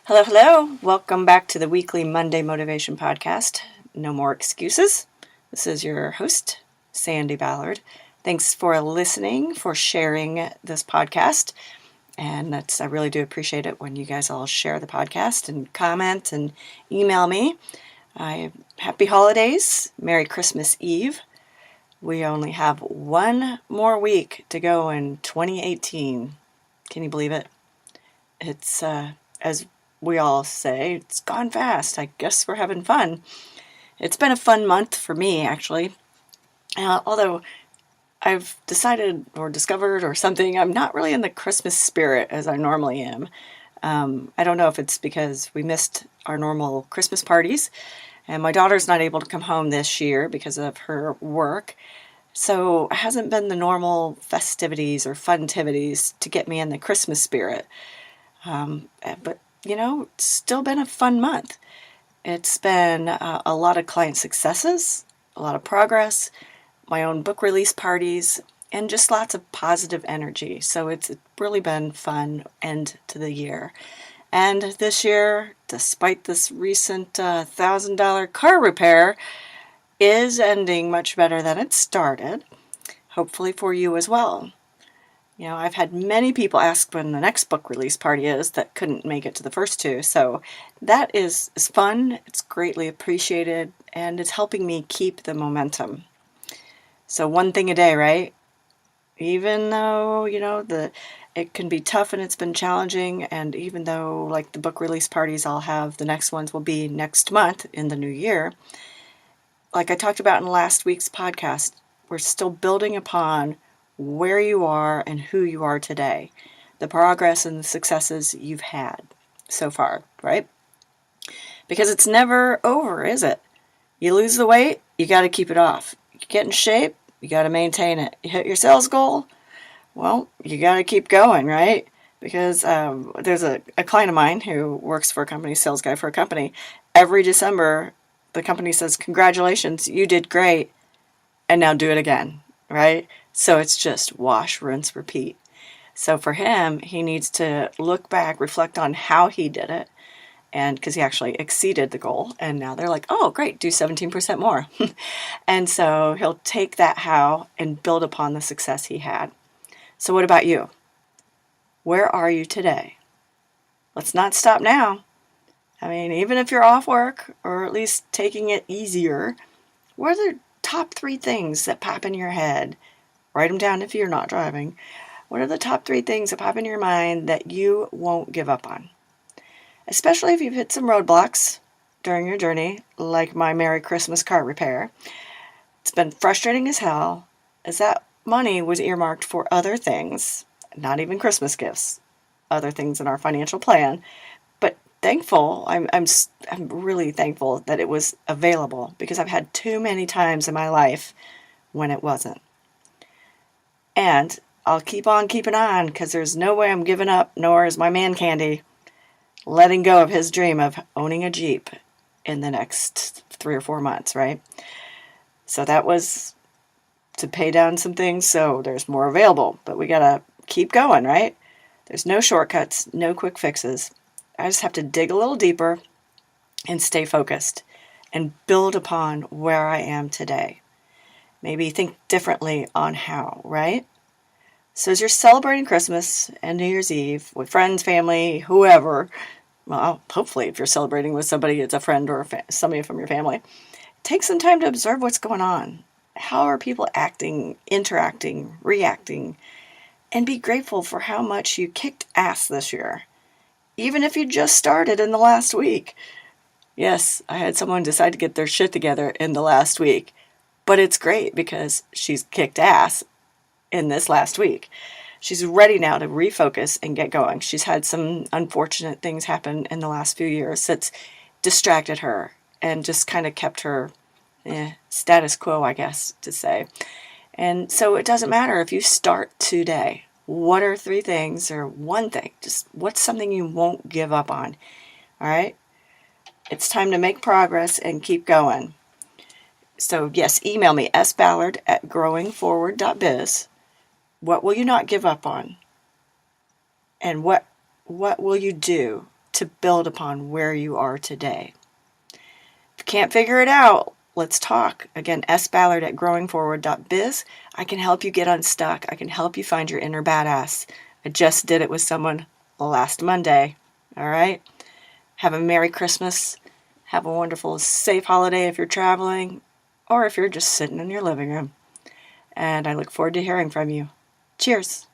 Hello, hello. Welcome back to the weekly Monday Motivation Podcast. No more excuses. This is your host, Sandi Ballard. Thanks for listening, for sharing this podcast. And I really do appreciate it when you guys all share the podcast and comment and email me. Happy holidays. Merry Christmas Eve. We only have one more week to go in 2018. Can you believe it? It's, as we all say, it's gone fast. I guess we're having fun. It's been a fun month for me, actually. Although I've decided or discovered or something, I'm not really in the Christmas spirit as I normally am. I don't know if it's because we missed our normal Christmas parties, and my daughter's not able to come home this year because of her work. So it hasn't been the normal festivities or FUNtivities to get me in the Christmas spirit. But it's still been a fun month. It's been a lot of client successes, a lot of progress, my own book release parties, and just lots of positive energy. So it's really been fun end to the year. And this year, despite this recent $1,000 car repair, is ending much better than it started. Hopefully for you as well. I've had many people ask when the next book release party is that couldn't make it to the first two. So that is fun. It's greatly appreciated, and it's helping me keep the momentum. So one thing a day, right? Even though, it can be tough and it's been challenging, and even though like the book release parties I'll have, the next ones will be next month in the new year. Like I talked about in last week's podcast, we're still building upon where you are and who you are today, the progress and the successes you've had so far, right? Because it's never over, is it? You lose the weight, you got to keep it off. You get in shape, you got to maintain it. You hit your sales goal, well, you got to keep going, right? Because there's a client of mine who works for a company, sales guy for a company. Every December, the company says, congratulations, you did great, and now do it again, right? So it's just wash, rinse, repeat. So for him, he needs to look back, reflect on how he did it, and because he actually exceeded the goal, and now they're like, oh, great, do 17% more. And so he'll take that how and build upon the success he had. So what about you? Where are you today? Let's not stop now. I mean, even if you're off work, or at least taking it easier, what are the top 3 things that pop in your head? Write them down if you're not driving. What are the top 3 things that pop in your mind that you won't give up on? Especially if you've hit some roadblocks during your journey, like my Merry Christmas car repair. It's been frustrating as hell, as that money was earmarked for other things, not even Christmas gifts, other things in our financial plan. But thankful, I'm really thankful that it was available, because I've had too many times in my life when it wasn't. And I'll keep on keeping on, because there's no way I'm giving up, nor is my man Candy letting go of his dream of owning a Jeep in the next 3 or 4 months, right? So that was to pay down some things, so there's more available. But we got to keep going, right? There's no shortcuts, no quick fixes. I just have to dig a little deeper and stay focused and build upon where I am today. Maybe think differently on how, right? So as you're celebrating Christmas and New Year's Eve with friends, family, whoever, well, hopefully if you're celebrating with somebody, it's a friend or somebody from your family, take some time to observe what's going on. How are people acting, interacting, reacting? And be grateful for how much you kicked ass this year, even if you just started in the last week. Yes, I had someone decide to get their shit together in the last week. But it's great because she's kicked ass in this last week. She's ready now to refocus and get going. She's had some unfortunate things happen in the last few years that's distracted her and just kind of kept her status quo, I guess, to say. And so it doesn't matter if you start today. What are 3 things or one thing? Just what's something you won't give up on? All right? It's time to make progress and keep going. So yes, email me, sballard@growingforward.biz. What will you not give up on? And what will you do to build upon where you are today. If you can't figure it out, let's talk. Again, sballard@growingforward.biz. I can help you get unstuck. I can help you find your inner badass. I just did it with someone last Monday. All right? Have a Merry Christmas. Have a wonderful, safe holiday if you're traveling or if you're just sitting in your living room. And I look forward to hearing from you. Cheers.